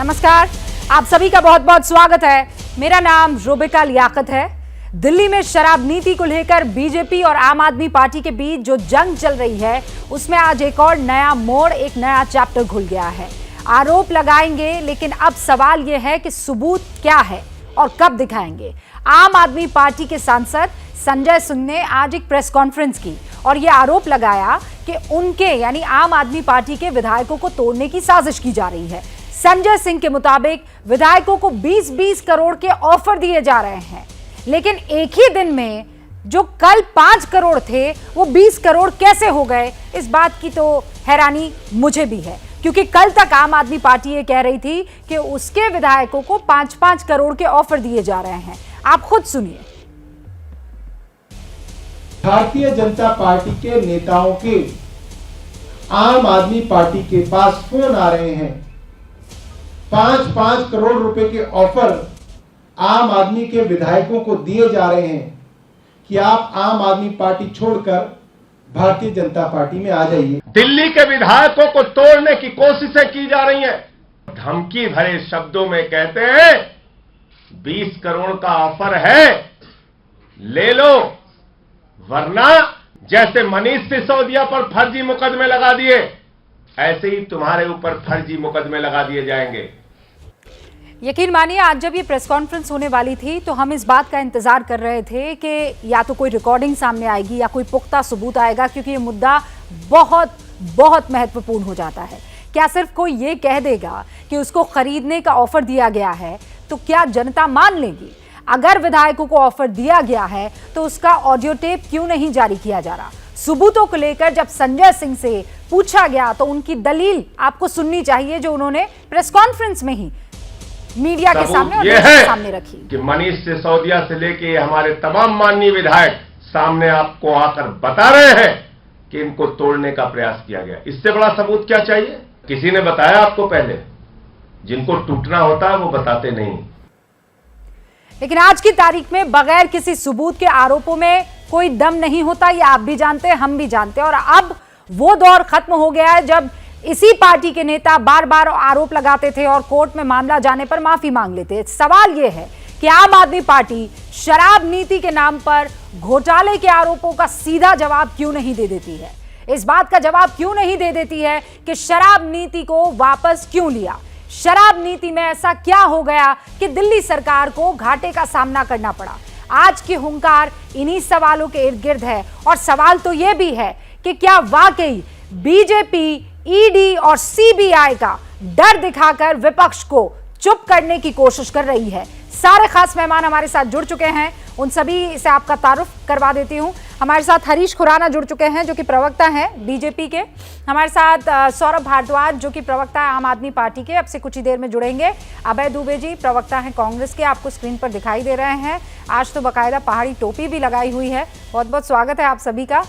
नमस्कार, आप सभी का बहुत बहुत स्वागत है। मेरा नाम रुबिका लियाकत है। दिल्ली में शराब नीति को लेकर बीजेपी और आम आदमी पार्टी के बीच जो जंग चल रही है, उसमें आज एक और नया मोड़, एक नया चैप्टर खुल गया है। आरोप लगाएंगे, लेकिन अब सवाल यह है कि सबूत क्या है और कब दिखाएंगे। आम आदमी पार्टी के सांसद संजय सिंह ने आज एक प्रेस कॉन्फ्रेंस की और यह आरोप लगाया कि उनके यानी आम आदमी पार्टी के विधायकों को तोड़ने की साजिश की जा रही है। संजय सिंह के मुताबिक विधायकों को 20-20 करोड़ के ऑफर दिए जा रहे हैं, लेकिन एक ही दिन में जो कल 5 करोड़ थे वो 20 करोड़ कैसे हो गए, इस बात की तो हैरानी मुझे भी है, क्योंकि कल तक आम आदमी पार्टी ये कह रही थी कि उसके विधायकों को 5-5 करोड़ के ऑफर दिए जा रहे हैं। आप खुद सुनिए। भारतीय जनता पार्टी के नेताओं के आम आदमी पार्टी के पास फोन आ रहे हैं, 5-5 करोड़ रुपए के ऑफर आम आदमी के विधायकों को दिए जा रहे हैं कि आप आम आदमी पार्टी छोड़कर भारतीय जनता पार्टी में आ जाइए। दिल्ली के विधायकों को तोड़ने की कोशिशें की जा रही हैं। धमकी भरे शब्दों में कहते हैं 20 करोड़ का ऑफर है, ले लो, वरना जैसे मनीष सिसोदिया पर फर्जी मुकदमे लगा दिए, ऐसे ही तुम्हारे ऊपर फर्जी मुकदमे लगा दिए जाएंगे। यकीन मानिए, आज जब ये प्रेस कॉन्फ्रेंस होने वाली थी तो हम इस बात का इंतजार कर रहे थे कि या तो कोई रिकॉर्डिंग सामने आएगी या कोई पुख्ता सबूत आएगा, क्योंकि ये मुद्दा बहुत बहुत महत्वपूर्ण हो जाता है। क्या सिर्फ कोई ये कह देगा कि उसको खरीदने का ऑफर दिया गया है तो क्या जनता मान लेगी? अगर विधायकों को ऑफर दिया गया है तो उसका ऑडियो टेप क्यों नहीं जारी किया जा रहा? सबूतों को लेकर जब संजय सिंह से पूछा गया तो उनकी दलील आपको सुननी चाहिए, जो उन्होंने प्रेस कॉन्फ्रेंस में ही मीडिया के सामने और देश के सामने रखी कि मनीष सिसोदिया से लेके हमारे तमाम माननीय विधायक सामने आपको आकर बता रहे हैं कि इनको तोड़ने का प्रयास किया गया। इससे बड़ा सबूत क्या चाहिए? किसी ने बताया आपको पहले? जिनको टूटना होता है वो बताते नहीं। लेकिन आज की तारीख में बगैर किसी सबूत के आरोपों में कोई दम नहीं होता, ये आप भी जानते हैं, हम भी जानते हैं। और अब वो दौर खत्म हो गया है जब इसी पार्टी के नेता बार बार आरोप लगाते थे और कोर्ट में मामला जाने पर माफी मांग लेते। सवाल यह है कि आम आदमी पार्टी शराब नीति के नाम पर घोटाले के आरोपों का सीधा जवाब क्यों नहीं दे देती है? इस बात का जवाब क्यों नहीं दे देती है कि शराब नीति को वापस क्यों लिया? शराब नीति में ऐसा क्या हो गया कि दिल्ली सरकार को घाटे का सामना करना पड़ा? आज की हुंकार इन्हीं सवालों के इर्द गिर्द है। और सवाल तो यह भी है कि क्या वाकई बीजेपी ईडी और सीबीआई का डर दिखाकर विपक्ष को चुप करने की कोशिश कर रही है? सारे खास मेहमान हमारे साथ जुड़ चुके हैं, उन सभी से आपका तारुफ करवा देती हूं। हमारे साथ हरीश खुराना जुड़ चुके हैं, जो कि प्रवक्ता हैं बीजेपी के। हमारे साथ सौरभ भारद्वाज, जो कि प्रवक्ता है आम आदमी पार्टी के, अब से कुछ ही देर में जुड़ेंगे। अभय दुबे जी प्रवक्ता हैं कांग्रेस के, आपको स्क्रीन पर दिखाई दे रहे हैं। आज तो बाकायदा पहाड़ी टोपी भी लगाई हुई है। बहुत बहुत स्वागत है आप सभी का।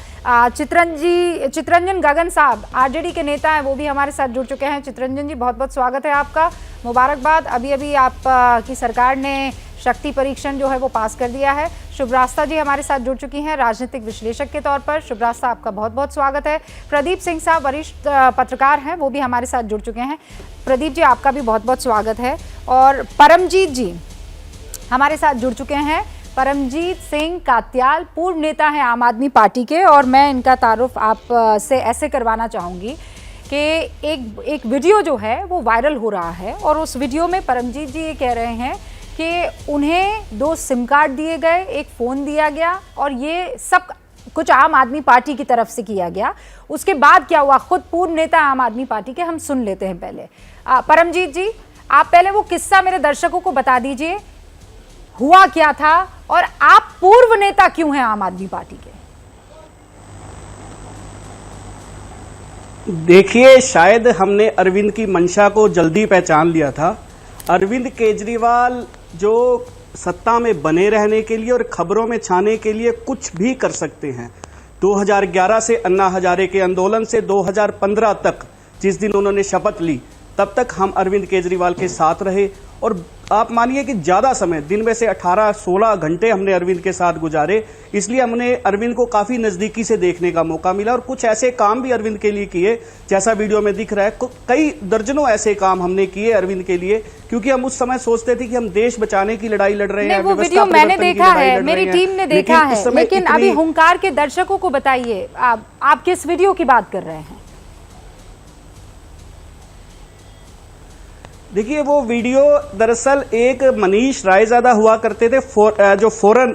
चितरंजन गगन साहब आरजेडी के नेता हैं, वो भी हमारे साथ जुड़ चुके हैं। चितरंजन जी, बहुत बहुत स्वागत है आपका। मुबारकबाद, अभी अभी आप की सरकार ने शक्ति परीक्षण जो है वो पास कर दिया है। शुभरास्ता जी हमारे साथ जुड़ चुकी हैं राजनीतिक विश्लेषक के तौर पर। शुभरास्ता, आपका बहुत बहुत स्वागत है। प्रदीप सिंह साहब वरिष्ठ पत्रकार हैं, वो भी हमारे साथ जुड़ चुके हैं। प्रदीप जी, आपका भी बहुत बहुत स्वागत है। और परमजीत जी हमारे साथ जुड़ चुके हैं। परमजीत सिंह कात्याल पूर्व नेता हैं आम आदमी पार्टी के, और मैं इनका तारुफ आप से ऐसे करवाना चाहूँगी कि एक वीडियो जो है वो वायरल हो रहा है, और उस वीडियो में परमजीत जी ये कह रहे हैं कि उन्हें 2 सिम कार्ड दिए गए, एक फ़ोन दिया गया, और ये सब कुछ आम आदमी पार्टी की तरफ से किया गया। उसके बाद क्या हुआ, खुद पूर्व नेता आम आदमी पार्टी के हम सुन लेते हैं पहले। परमजीत जी, आप पहले वो किस्सा मेरे दर्शकों को बता दीजिए, हुआ क्या था, और आप पूर्व नेता क्यों हैं आम आदमी पार्टी के? देखिए, शायद हमने अरविंद की मंशा को जल्दी पहचान लिया था। अरविंद केजरीवाल जो सत्ता में बने रहने के लिए और खबरों में छाने के लिए कुछ भी कर सकते हैं। 2011 से अन्ना हजारे के आंदोलन से 2015 तक, जिस दिन उन्होंने शपथ ली, तब तक हम अरविंद केजरीवाल के साथ रहे, और आप मानिए कि ज़्यादा समय, दिन में से 18-16 घंटे हमने अरविंद के साथ गुजारे, इसलिए हमने अरविंद को काफ़ी नज़दीकी से देखने का मौका मिला और कुछ ऐसे काम भी अरविंद के लिए किए, जैसा वीडियो में दिख रहा है। कई दर्जनों ऐसे काम हमने किए अरविंद के लिए, क्योंकि हम उस समय सोचते थे कि हम देश बचाने की लड़ाई लड़ रहे हैं। वो वीडियो मैंने देखा है, मेरी टीम ने देखा है, लेकिन अभी हुंकार के दर्शकों को बताइए आप किस वीडियो की बात कर रहे हैं? देखिए, वो वीडियो दरअसल एक मनीष रायजादा हुआ करते थे, जो फॉरेन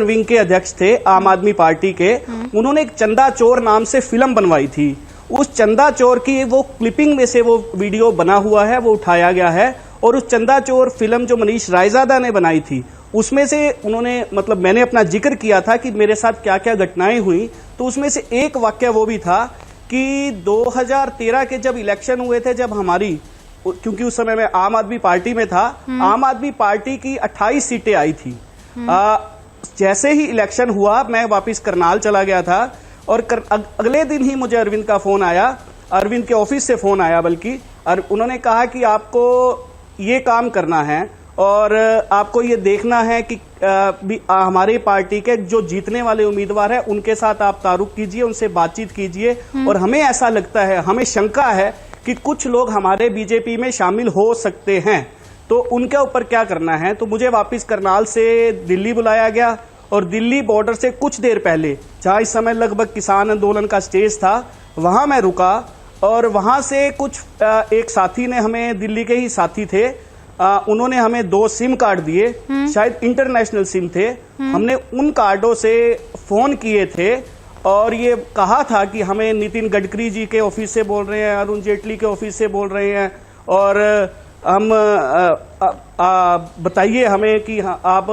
विंग के अध्यक्ष थे आम आदमी पार्टी के। उन्होंने एक चंदा चोर नाम से फिल्म बनवाई थी। उस चंदा चोर की वो क्लिपिंग में से वो वीडियो बना हुआ है, वो उठाया गया है। और उस चंदा चोर फिल्म जो मनीष रायजादा ने बनाई थी, उसमें से उन्होंने मैंने अपना जिक्र किया था कि मेरे साथ क्या क्या घटनाएं हुई, तो उसमें से एक वाक्य वो भी था कि 2013 के जब इलेक्शन हुए थे, जब क्योंकि उस समय मैं आम आदमी पार्टी में था, आम आदमी पार्टी की 28 सीटें आई थी। जैसे ही इलेक्शन हुआ, मैं वापस करनाल चला गया था और अगले दिन ही मुझे अरविंद का फोन आया, अरविंद के ऑफिस से फोन आया बल्कि, और उन्होंने कहा कि आपको ये काम करना है और आपको ये देखना है कि हमारी पार्टी के जो जीतने वाले उम्मीदवार हैं उनके साथ आप तारुफ कीजिए, उनसे बातचीत कीजिए। और हमें ऐसा लगता है, हमें शंका है कि कुछ लोग हमारे बीजेपी में शामिल हो सकते हैं, तो उनके ऊपर क्या करना है। तो मुझे वापस करनाल से दिल्ली बुलाया गया और दिल्ली बॉर्डर से कुछ देर पहले, जहां इस समय लगभग किसान आंदोलन का स्टेज था, वहां मैं रुका और वहां से कुछ एक साथी ने हमें, दिल्ली के ही साथी थे, उन्होंने हमें 2 सिम कार्ड दिए, शायद इंटरनेशनल सिम थे। हमने उन कार्डों से फोन किए थे और ये कहा था कि हमें नितिन गडकरी जी के ऑफिस से बोल रहे हैं, अरुण जेटली के ऑफिस से बोल रहे हैं और हम बताइए हमें कि आप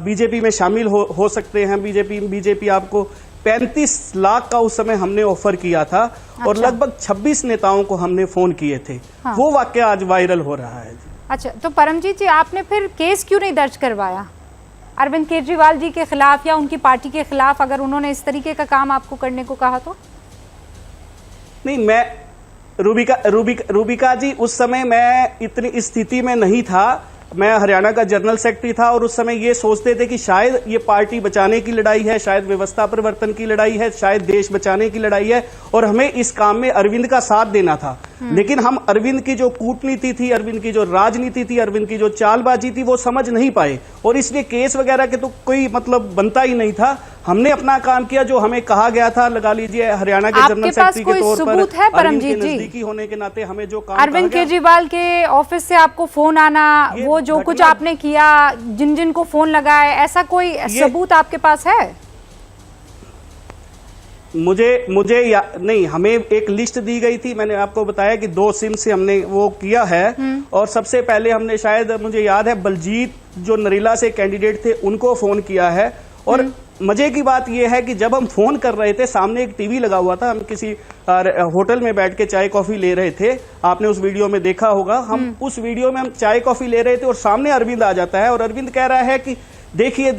बीजेपी में शामिल हो सकते हैं। बीजेपी आपको 35 लाख का उस समय हमने ऑफर किया था। और लगभग 26 नेताओं को हमने फोन किए थे। वो वाक्य आज वायरल हो रहा है। अच्छा, तो परमजीत जी, आपने फिर केस क्यों नहीं दर्ज करवाया अरविंद केजरीवाल जी के खिलाफ या उनकी पार्टी के खिलाफ, अगर उन्होंने इस तरीके का काम आपको करने को कहा तो? नहीं, मैं रूबिका जी, उस समय मैं इतनी स्थिति में नहीं था। मैं हरियाणा का जनरल सेक्रेटरी था और उस समय ये सोचते थे कि शायद ये पार्टी बचाने की लड़ाई है, शायद व्यवस्था परिवर्तन की लड़ाई है, शायद देश बचाने की लड़ाई है और हमें इस काम में अरविंद का साथ देना था। लेकिन हम अरविंद की जो कूटनीति थी, अरविंद की जो राजनीति थी, अरविंद की जो चालबाजी थी, वो समझ नहीं पाए और इसलिए केस वगैरह के तो कोई मतलब बनता ही नहीं था। हमने अपना काम किया जो हमें कहा गया था। लगा लीजिए, हरियाणा के जनरल सेक्रेटरी के तौर पर परमजीत जी, नजदीकी होने के नाते हमें जो काम, अरविंद केजरीवाल के ऑफिस से आपको फोन आना, वो जो कुछ आपने किया, जिन को फोन लगाए, ऐसा कोई सबूत आपके पास है? मुझे नहीं, हमें एक लिस्ट दी गई थी। मैंने आपको बताया कि 2 सिम से हमने वो किया है और सबसे पहले हमने, शायद मुझे याद है, बलजीत जो नरेला से कैंडिडेट थे उनको फोन किया है। और मजे की बात यह है कि जब हम फोन कर रहे थे, सामने एक टीवी लगा हुआ था, हम किसी होटल में बैठ के चाय कॉफी ले रहे थे। आपने उस वीडियो में देखा होगा। हम उस वीडियो में हम चाय कॉफी ले रहे थे और सामने अरविंद आ जाता है और अरविंद कह रहा है कि देखिए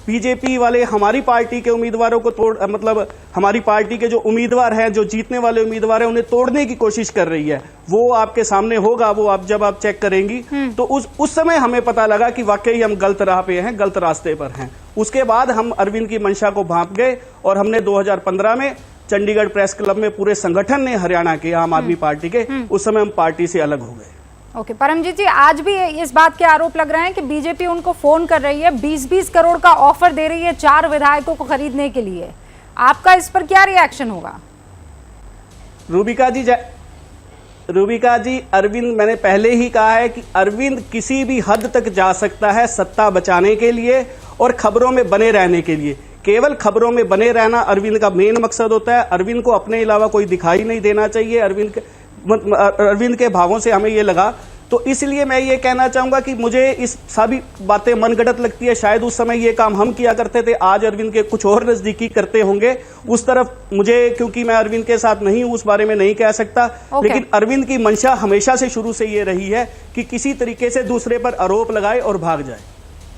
बीजेपी वाले हमारी पार्टी के उम्मीदवारों को मतलब हमारी पार्टी के जो उम्मीदवार हैं, जो जीतने वाले उम्मीदवार हैं, उन्हें तोड़ने की कोशिश कर रही है। वो आपके सामने होगा, वो जब आप चेक करेंगी। तो उस समय हमें पता लगा कि वाकई हम गलत राह पे हैं, गलत रास्ते पर हैं। उसके बाद हम अरविंद की मंशा को भांप गए और हमने 2015 में चंडीगढ़ प्रेस क्लब में पूरे संगठन ने, हरियाणा के आम आदमी पार्टी के, उस समय हम पार्टी से अलग हो गए। ओके, परमजीत जी, आज भी इस बात के आरोप लग रहे हैं कि बीजेपी उनको फोन कर रही है, 20-20 करोड़ का ऑफर दे रही है 4 विधायकों को खरीदने के लिए। आपका इस पर क्या रिएक्शन होगा? रूबिका जी, अरविंद, मैंने पहले ही कहा है कि अरविंद किसी भी हद तक जा सकता है सत्ता बचाने के लिए और खबरों में बने रहने के लिए। केवल खबरों में बने रहना अरविंद का मेन मकसद होता है। अरविंद को अपने अलावा कोई दिखाई नहीं देना चाहिए। अरविंद के भावों से हमें ये लगा, तो इसलिए मैं ये कहना चाहूंगा कि मुझे इस सभी बातें मनगढ़ंत लगती है। शायद उस समय ये काम हम किया करते थे, आज अरविंद के कुछ और नजदीकी करते होंगे। उस तरफ मुझे, क्योंकि मैं अरविंद के साथ नहीं हूं, उस बारे में नहीं कह सकता। लेकिन अरविंद की मंशा हमेशा से शुरू से ये रही है कि किसी तरीके से दूसरे पर आरोप लगाए और भाग जाए।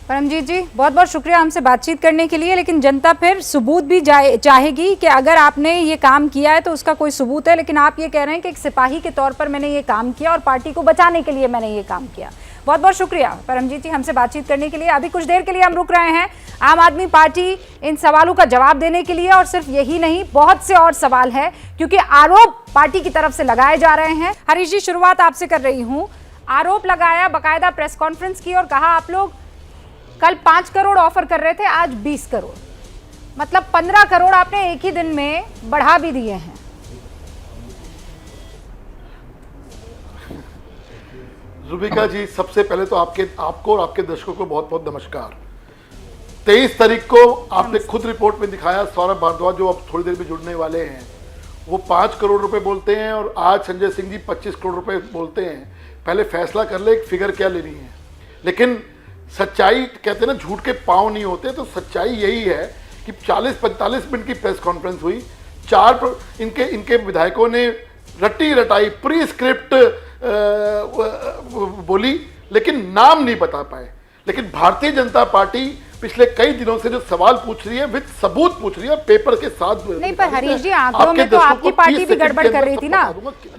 परमजीत जी, बहुत बहुत शुक्रिया हमसे बातचीत करने के लिए। लेकिन जनता फिर सबूत भी चाहेगी कि अगर आपने ये काम किया है तो उसका कोई सबूत है, लेकिन आप ये कह रहे हैं कि एक सिपाही के तौर पर मैंने ये काम किया और पार्टी को बचाने के लिए मैंने ये काम किया। बहुत बहुत शुक्रिया परमजीत जी हमसे बातचीत करने के लिए। अभी कुछ देर के लिए हम रुक रहे हैं आम आदमी पार्टी इन सवालों का जवाब देने के लिए, और सिर्फ यही नहीं, बहुत से और सवाल है क्योंकि आरोप पार्टी की तरफ से लगाए जा रहे हैं। हरीश जी, शुरुआत आपसे कर रही हूँ। आरोप लगाया, बाकायदा प्रेस कॉन्फ्रेंस की और कहा आप लोग कल 5 करोड़ ऑफर कर रहे थे, आज 20 करोड़, मतलब 15 करोड़ आपने एक ही दिन में बढ़ा भी दिए हैं। रुबिका जी, सबसे पहले तो आपको और आपके दर्शकों को बहुत बहुत नमस्कार। 23 तारीख को आपने खुद रिपोर्ट में दिखाया, सौरभ भारद्वाज जो अब थोड़ी देर में जुड़ने वाले हैं वो 5 करोड़ रुपए बोलते हैं और आज संजय सिंह जी 25 करोड़ रुपए बोलते हैं। पहले फैसला कर ले एक फिगर क्या लेनी है। लेकिन सच्चाई, कहते हैं ना झूठ के पांव नहीं होते, तो सच्चाई यही है कि 40-45 मिनट की प्रेस कॉन्फ्रेंस हुई, इनके विधायकों ने रटी रटाई प्री स्क्रिप्ट बोली, लेकिन नाम नहीं बता पाए। लेकिन भारतीय जनता पार्टी पिछले कई दिनों से जो सवाल पूछ रही है विद सबूत पूछ रही है, पेपर के साथ। नहीं, पर हरीश जी, आंकड़ों में तो आपकी पार्टी भी गड़बड़ कर रही थी ना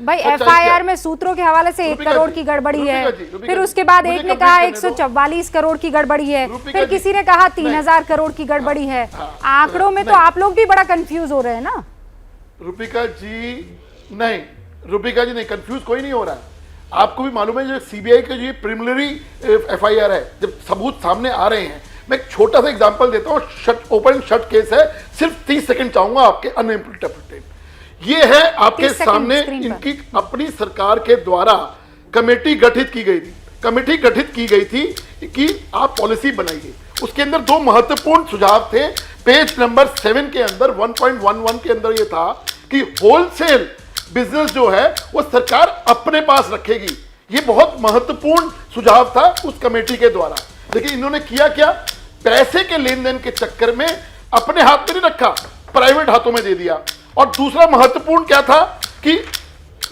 भाई। एफआईआर में सूत्रों के हवाले से 1 करोड़ की गड़बड़ी है, फिर उसके बाद एक ने कहा 144 करोड़ की गड़बड़ी है, फिर किसी ने कहा 3000 करोड़ की गड़बड़ी है। आंकड़ों में तो आप लोग भी बड़ा कंफ्यूज हो रहे हैं ना। रुबिका जी नहीं, कंफ्यूज कोई नहीं हो रहा है। आपको भी मालूम है जो सीबीआई का जो प्रिलिमिनरी एफआईआर है, जब सबूत सामने आ रहे हैं, मैं एक छोटा सा एग्जांपल देता हूं। ओपन शट केस है, सिर्फ 30 सेकंड चाहूंगा आपके अनइंटरप्रिटेड। ये है आपके सामने, इनकी अपनी सरकार के द्वारा कमेटी गठित की गई थी कि आप पॉलिसी बनाइए। उसके अंदर 2 महत्वपूर्ण सुझाव थे। पेज नंबर 7 के अंदर 1.11 के अंदर ये था कि होलसेल बिजनेस जो है वो सरकार अपने पास रखेगी। ये बहुत महत्वपूर्ण सुझाव था उस कमेटी के द्वारा। लेकिन इन्होंने किया क्या, पैसे के लेन देन के चक्कर में अपने हाथ में नहीं रखा, प्राइवेट हाथों में दे दिया। और दूसरा महत्वपूर्ण क्या था कि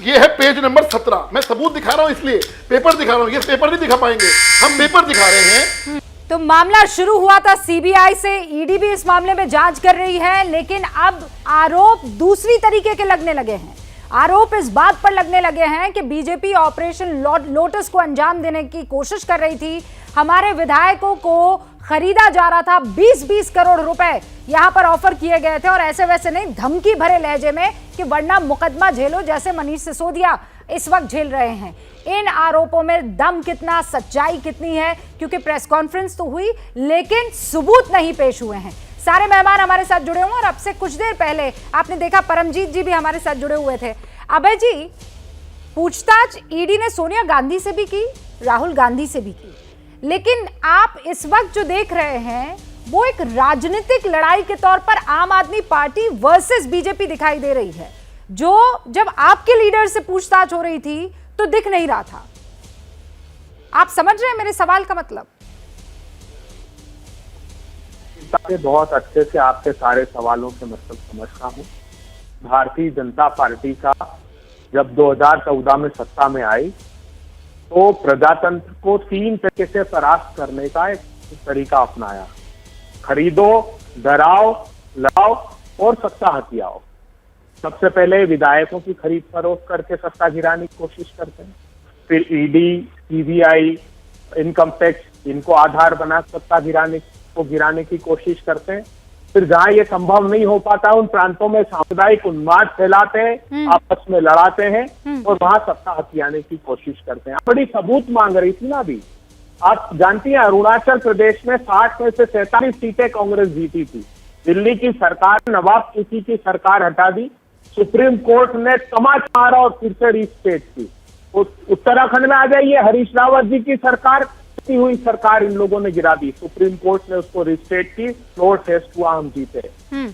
ये है पेज नंबर 17, मैं सबूत दिखा रहा हूं, इसलिए पेपर दिखा रहा हूं, ये पेपर नहीं दिखा पाएंगे, हम पेपर दिखा रहे हैं। तो मामला शुरू हुआ था सीबीआई से, ईडी भी इस मामले में जांच कर रही है, लेकिन अब आरोप दूसरी तरीके के लगने लगे हैं। आरोप इस बात पर लगने लगे हैं कि बीजेपी ऑपरेशन लोटस को अंजाम देने की कोशिश कर रही थी। हमारे विधायकों को खरीदा जा रहा था, 20-20 करोड़ रुपए यहां पर ऑफर किए गए थे, और ऐसे वैसे नहीं, धमकी भरे लहजे में कि वरना मुकदमा झेलो, जैसे मनीष सिसोदिया इस वक्त झेल रहे हैं। इन आरोपों में दम कितना, सच्चाई कितनी है, क्योंकि प्रेस कॉन्फ्रेंस तो हुई लेकिन सबूत नहीं पेश हुए हैं। सारे मेहमान हमारे साथ जुड़े हुए हैं और अब से कुछ देर पहले आपने देखा परमजीत जी भी हमारे साथ जुड़े हुए थे। अभय जी, पूछताछ ईडी ने सोनिया गांधी से भी की, राहुल गांधी से भी की, लेकिन आप इस वक्त जो देख रहे हैं वो एक राजनीतिक लड़ाई के तौर पर आम आदमी पार्टी वर्सेस बीजेपी दिखाई दे रही है, जो जब आपके लीडर से पूछताछ हो रही थी तो दिख नहीं रहा था। आप समझ रहे हैं मेरे सवाल का मतलब? बहुत अच्छे से आपके सारे सवालों के मतलब समझता हूँ। भारतीय जनता पार्टी का जब 2014 में सत्ता में आई तो प्रजातंत्र को 3 तरीके से परास्त करने का एक तरीका अपनाया। खरीदो, डराओ, लड़ाओ और सत्ता हथियाओ। सबसे पहले विधायकों की खरीद फरोख्त करके सत्ता गिराने की कोशिश करते हैं, फिर ईडी, सीबीआई, इनकम टैक्स, इनको आधार बना सत्ता गिराने की कोशिश करते हैं। फिर जहां ये संभव नहीं हो पाता उन प्रांतों में सामुदायिक उन्माद फैलाते हैं, आपस में लड़ाते हैं और वहां सत्ता हथियाने की कोशिश करते हैं। बड़ी सबूत मांग रही थी ना अभी। आप जानती हैं अरुणाचल प्रदेश में 60 में से 47 सीटें कांग्रेस जीती थी। दिल्ली की सरकार, नवाब सिद्दीकी की सरकार हटा दी, सुप्रीम कोर्ट ने तमाचा मारा और फिर से रिस्टेट की। उत्तराखंड में आ जाइए, हरीश रावत जी की सरकार, हुई सरकार इन लोगों ने गिरा दी, सुप्रीम कोर्ट ने उसको रिस्टेट की, फ्लोर टेस्ट हुआ, हम जीते।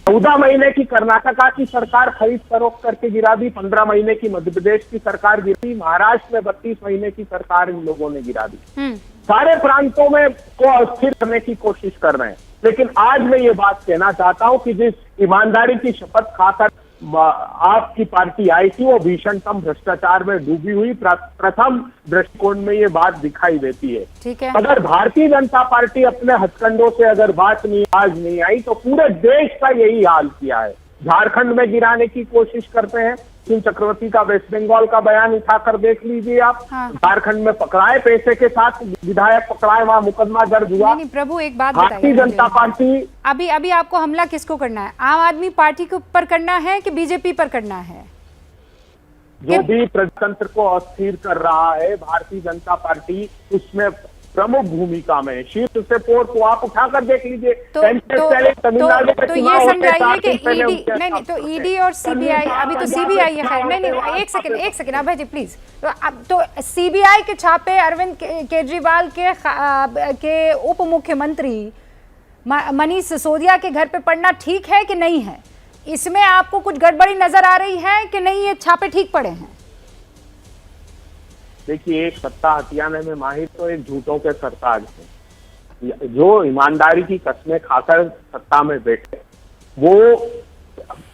14 महीने की कर्नाटका की सरकार खरीद फरोख्त करके गिरा दी, 15 महीने की मध्य प्रदेश की सरकार गिरी, महाराष्ट्र में 32 महीने की सरकार इन लोगों ने गिरा दी। सारे प्रांतों में को अस्थिर करने की कोशिश कर रहे हैं। लेकिन आज मैं ये बात कहना चाहता हूं कि जिस ईमानदारी की शपथ खाकर आपकी पार्टी आई थी वो भीषणतम भ्रष्टाचार में डूबी हुई प्रथम दृष्टिकोण में ये बात दिखाई देती है। ठीक है। अगर भारतीय जनता पार्टी अपने हथकंडों से अगर बात नहीं आज नहीं आई तो पूरे देश का यही हाल किया है। झारखंड में गिराने की कोशिश करते हैं। सुशील चक्रवर्ती का वेस्ट बंगाल का बयान उठाकर देख लीजिए आप। हाँ। झारखंड में पकड़ाए, पैसे के साथ विधायक पकड़ाए, वहां मुकदमा दर्ज हुआ। नहीं प्रभु, एक बात भारतीय बताइए, जनता पार्टी अभी आपको हमला किसको करना है? आम आदमी पार्टी के ऊपर करना है कि बीजेपी पर करना है? जो भी प्रजातंत्र को अस्थिर कर रहा है, भारतीय जनता पार्टी उसमें प्रमुख भूमिका में। शीर्ष से पोर को आप उठाकर देख लीजिए। तो ये समझाइए कि ईडी नहीं तो ईडी और सीबीआई, अभी तो सीबीआई है। खैर नहीं, एक सेकंड अभय जी प्लीज। तो सीबीआई के छापे अरविंद केजरीवाल के उप मुख्यमंत्री मनीष सिसोदिया के घर पे पड़ना ठीक है कि नहीं है? इसमें आपको कुछ गड़बड़ी नजर आ रही है कि नहीं? ये छापे ठीक पड़े हैं? देखिए, एक सत्ता हथियाने में माहिर तो एक झूठों के सरताज है। जो ईमानदारी की कस्में खाकर सत्ता में बैठे, वो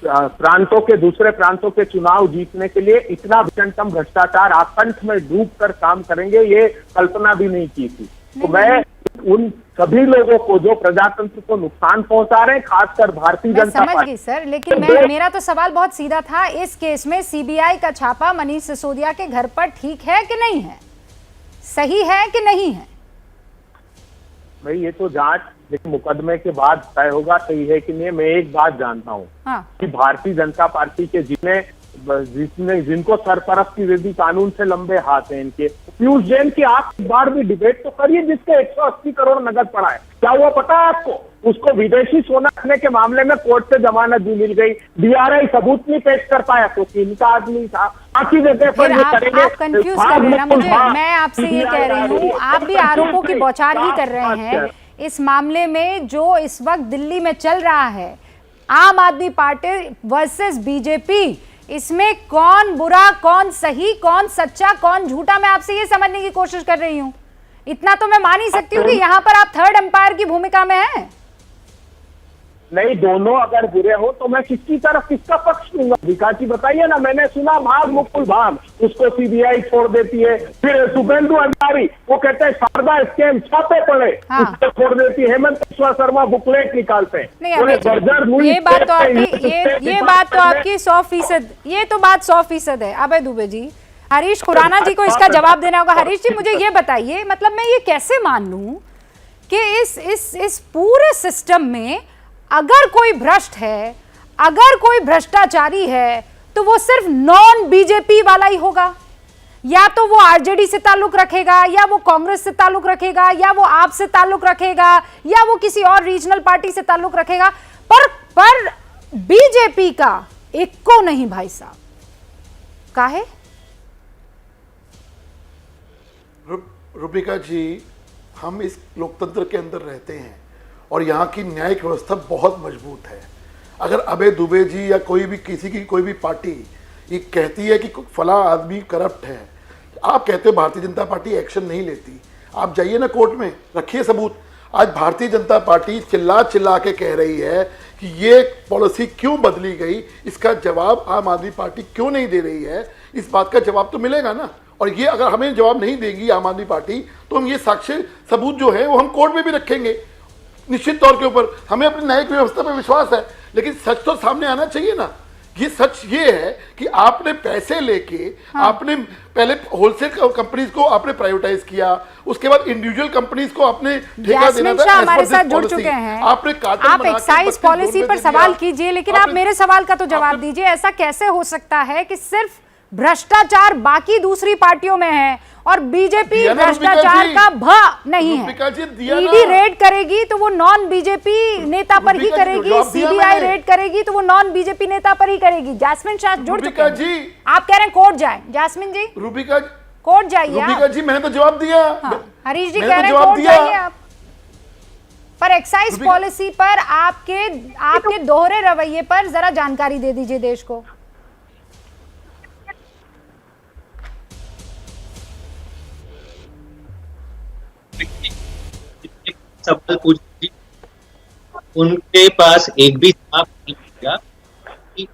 प्रांतों के दूसरे प्रांतों के चुनाव जीतने के लिए इतना भीषणतम भ्रष्टाचार आकंठ में डूबकर काम करेंगे, ये कल्पना भी नहीं की थी। तो मैं उन सभी लोगों को जो प्रजातंत्र को नुकसान पहुंचा रहे हैं, खासकर भारतीय जनता पार्टी। समझ गई सर, लेकिन मेरा तो सवाल बहुत सीधा था। इस केस में सीबीआई का छापा मनीष सिसोदिया के घर पर ठीक है कि नहीं है? सही है कि नहीं है? भाई ये तो जांच लेकिन मुकदमे के बाद तय होगा सही है कि नहीं। मैं एक बात जानता हूँ कि भारतीय जनता पार्टी के जिनको सरपरस्ती विधि कानून से लंबे हाथ हैं इनके, पीयूष जैन की आप एक बार भी डिबेट तो करिए जिसके 180 करोड़ नगद पड़ा है। क्या हुआ पता है आपको? उसको विदेशी सोना रखने के मामले में कोर्ट से जमानत भी मिल गई। डीआरआई सबूत नहीं पेश कर पाया क्योंकि इनका आदमी था। बाकी जगह पर ये करेंगे। आप कंफ्यूज कर रहे हैं मुझे। मैं आपसे ये कह रही हूँ, आप भी आरोपों की बौछार ही कर रहे हैं। इस मामले में जो इस वक्त दिल्ली में चल रहा है, आम आदमी पार्टी वर्सेस बीजेपी, इसमें कौन बुरा, कौन सही, कौन सच्चा, कौन झूठा, मैं आपसे ये समझने की कोशिश कर रही हूं। इतना तो मैं मान ही सकती हूँ कि यहाँ पर आप थर्ड एम्पायर की भूमिका में हैं। नहीं, दोनों अगर बुरे हो तो मैं किसकी तरफ, किसका पक्ष लूंगा? विकास जी बताइए ना। मैंने सुना भाग मुकुल भाग, उसको सीबीआई छोड़ देती है। फिर शुभेंदु अधिकारी वो कहते हैं शारदा स्कैम छापे पड़े, उसको छोड़ देती है। हेमंत बिस्वा शर्मा बुकलेट निकालते हैं। ये बात तो आपकी 100%, ये तो बात 100% है। अभय दुबे जी, हरीश खुराना जी को इसका जवाब देना होगा। हरीश जी मुझे ये बताइए, मतलब मैं ये कैसे मान लूं कि इस पूरे सिस्टम में अगर कोई भ्रष्ट है, अगर कोई भ्रष्टाचारी है, तो वो सिर्फ नॉन बीजेपी वाला ही होगा? या तो वो आरजेडी से ताल्लुक रखेगा, या वो कांग्रेस से ताल्लुक रखेगा, या वो आप से ताल्लुक रखेगा, या वो किसी और रीजनल पार्टी से ताल्लुक रखेगा, पर बीजेपी का एक को नहीं भाई साहब। काहे? रूबिका जी, हम इस लोकतंत्र के अंदर रहते हैं और यहाँ की न्यायिक व्यवस्था बहुत मजबूत है। अगर अभय दुबे जी या कोई भी किसी की कोई भी पार्टी ये कहती है कि फला आदमी करप्ट है, आप कहते हो भारतीय जनता पार्टी एक्शन नहीं लेती, आप जाइए ना कोर्ट में, रखिए सबूत। आज भारतीय जनता पार्टी चिल्ला चिल्ला के कह रही है कि ये पॉलिसी क्यों बदली गई, इसका जवाब आम आदमी पार्टी क्यों नहीं दे रही है। इस बात का जवाब तो मिलेगा ना। और ये अगर हमें जवाब नहीं देगी आम आदमी पार्टी, तो हम ये साक्ष्य सबूत जो है वो हम कोर्ट में भी रखेंगे निश्चित तौर के ऊपर। हमें अपनी न्यायिक व्यवस्था पर विश्वास है, लेकिन सच तो सामने आना चाहिए ना। ये सच ये है कि आपने पैसे लेके आपने पहले होलसेल कंपनीज को आपने प्राइवेटाइज किया, उसके बाद इंडिविजुअल कंपनीज को आपने ठेका देना था। हमारे साथ जुड़ चुके हैं। आपने आप एक्साइज पॉलिसी पर सवाल कीजिए, लेकिन आप मेरे सवाल का तो जवाब दीजिए। ऐसा कैसे हो सकता है कि सिर्फ भ्रष्टाचार बाकी दूसरी पार्टियों में है और बीजेपी भ्रष्टाचार का भ नहीं है? ईडी रेड करेगी तो वो नॉन बीजेपी नेता पर ही करेगी, सीबीआई रेड करेगी तो वो नॉन बीजेपी नेता पर ही करेगी। जैस्मिन शाह जुड़ चुके हैं। आप कह रहे हैं कोर्ट जाए, जैस्मिन जी रूबिका कोर्ट जाइए। रूबिका जी मैंने तो जवाब दिया। हरीश जी कह रहे हैं कोर्ट जाइए आप। पर एक्साइज पॉलिसी पर आपके दोहरे रवैये पर जरा जानकारी दे दीजिए देश को। सवाल पूछ, उनके पास एक भी जवाब नहीं मिलेगा कि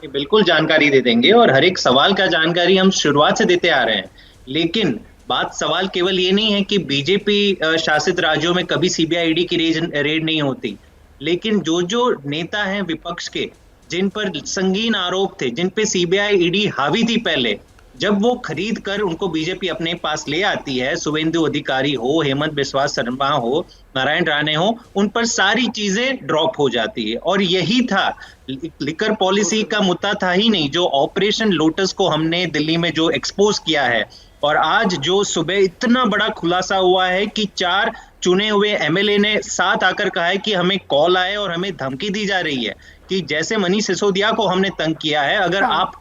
बिल्कुल जानकारी दे देंगे और हर एक सवाल का जानकारी हम शुरुआत से देते आ रहे हैं। लेकिन बात सवाल केवल ये नहीं है कि बीजेपी शासित राज्यों में कभी सीबीआई ईडी की रेड नहीं होती, लेकिन जो जो नेता हैं विपक्ष के, जिन पर संगीन आरोप थे, जिन पे सीबीआई ईडी हावी थी पहले, जब वो खरीद कर उनको बीजेपी अपने पास ले आती है, शुभेंदु अधिकारी हो, हेमंत बिस्वा शर्मा हो, नारायण राणे हो, उन पर सारी चीजें ड्रॉप हो जाती है। और यही था, लिकर पॉलिसी का मुद्दा था ही नहीं, जो ऑपरेशन लोटस को हमने दिल्ली में जो एक्सपोज किया है, और आज जो सुबह इतना बड़ा खुलासा हुआ है कि 4 चुने हुए एमएलए ने साथ आकर कहा है कि हमें कॉल आए और हमें धमकी दी जा रही है कि जैसे मनीष सिसोदिया को हमने तंग किया है, अगर आप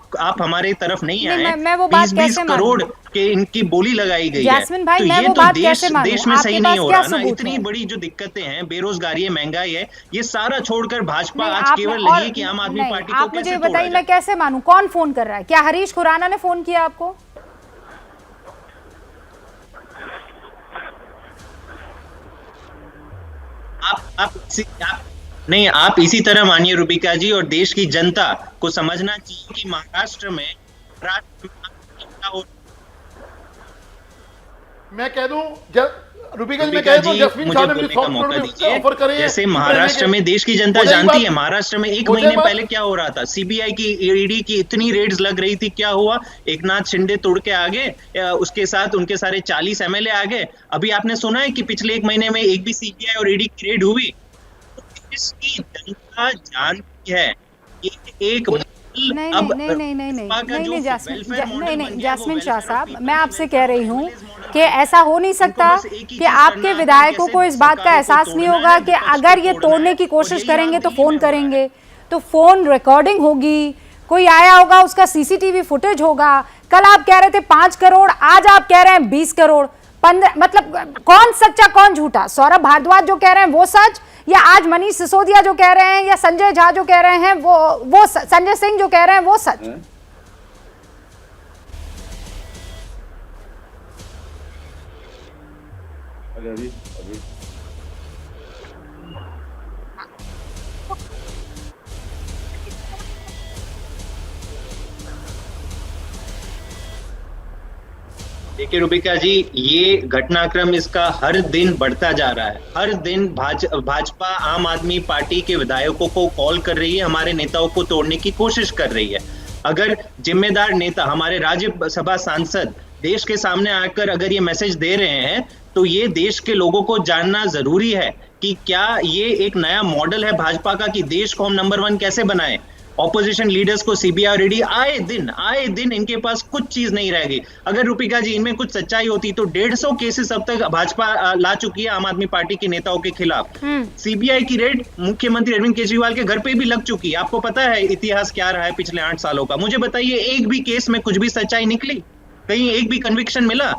हमारे तरफ नहीं आए, मैं वो बात 20 करोड़ के इनकी बोली लगाई गई है। जैस्मिन भाई, तो मैं ये वो तो बात कैसे मानूं? देश में सही नहीं हो क्या रहा ना। इतनी बड़ी जो दिक्कतें हैं, बेरोजगारी है, महंगाई है, ये सारा छोड़कर भाजपा आज केवल लगी है कि आम आदमी पार्टी को आप मुझे बताइए, मैं कैसे मानूं? कौन फोन कर रहा है? क्या हरीश खुराना ने फोन किया आपको? आप इसी तरह मानिए रुबिका जी, और देश की जनता को समझना चाहिए कि महाराष्ट्र में मैं कह दूं, रुबिका जी, मैं कह दूं, जस्मिन शाह ने मुझे मौका दीजिए। जैसे महाराष्ट्र में देश की जनता जानती है, महाराष्ट्र में 1 महीने पहले क्या हो रहा था, सीबीआई की ईडी की इतनी रेड्स लग रही थी, क्या हुआ, एकनाथ शिंदे तोड़ के आ गए, उसके साथ उनके सारे 40 एमएलए आ गए। अभी आपने सुना है कि पिछले 1 महीने में एक भी सीबीआई और ईडी की रेड हुई? इसकी जनता जानती है एक नहीं जैस्मिन शाह साहब, मैं आपसे कह रही हूँ कि ऐसा हो नहीं सकता कि आपके विधायकों को इस बात का एहसास नहीं होगा कि अगर ये तोड़ने की कोशिश करेंगे तो फोन करेंगे, तो फोन रिकॉर्डिंग होगी, कोई आया होगा, उसका सीसीटीवी फुटेज होगा। कल आप कह रहे थे 5 करोड़, आज आप कह रहे हैं 20 करोड़, 15, मतलब कौन सच्चा कौन झूठा? सौरभ भारद्वाज जो कह रहे हैं वो सच, या आज मनीष सिसोदिया जो कह रहे हैं, या संजय झा जो कह रहे हैं वो संजय सिंह जो कह रहे हैं वो सच? देखिए रुबिका जी, ये घटनाक्रम इसका हर दिन बढ़ता जा रहा है। हर दिन भाजपा आम आदमी पार्टी के विधायकों को कॉल कर रही है, हमारे नेताओं को तोड़ने की कोशिश कर रही है। अगर जिम्मेदार नेता, हमारे राज्यसभा सांसद देश के सामने आकर अगर ये मैसेज दे रहे हैं, तो ये देश के लोगों को जानना जरूरी है कि क्या ये एक नया मॉडल है भाजपा का कि देश को हम नंबर 1 कैसे बनाएं। ऑपोजिशन लीडर्स को सीबीआई और ईडी आए दिन इनके पास कुछ चीज नहीं रहेगी। अगर रुपिका जी इनमें कुछ सच्चाई होती तो 150 केसेस अब तक भाजपा ला चुकी है आम आदमी पार्टी के नेताओं के खिलाफ। सीबीआई की रेड मुख्यमंत्री अरविंद केजरीवाल के घर पे भी लग चुकी है। आपको पता है इतिहास क्या रहा है पिछले 8 सालों का? मुझे बताइए, एक भी केस में कुछ भी सच्चाई निकली? कहीं एक भी कन्विक्शन मिला?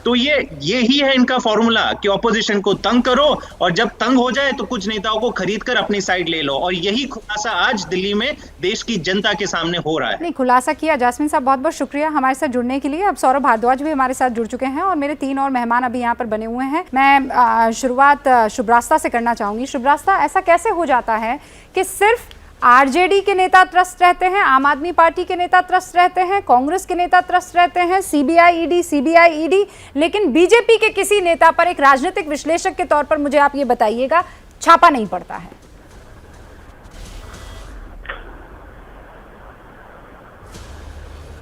तो ये ही है इनका फॉर्मूला कि ऑपोजिशन को तंग करो, और जब तंग हो जाए तो कुछ नेताओं को खरीद कर अपनी साइड ले लो। और यही खुलासा आज दिल्ली में देश की जनता के सामने हो रहा है। नहीं, खुलासा किया। जैस्मिन साहब, बहुत बहुत शुक्रिया हमारे साथ जुड़ने के लिए। अब सौरभ भारद्वाज भी हमारे साथ जुड़ चुके हैं और मेरे 3 और मेहमान अभी यहाँ पर बने हुए हैं। मैं शुरुआत शुभ्रास्ता से करना चाहूंगी। शुभ्रास्ता, ऐसा कैसे हो जाता है कि सिर्फ आरजेडी के नेता त्रस्त रहते हैं, आम आदमी पार्टी के नेता त्रस्त रहते हैं, कांग्रेस के नेता त्रस्त रहते हैं, सीबीआई ईडी, लेकिन बीजेपी के किसी नेता पर, एक राजनीतिक विश्लेषक के तौर पर मुझे आप ये बताइएगा, छापा नहीं पड़ता है?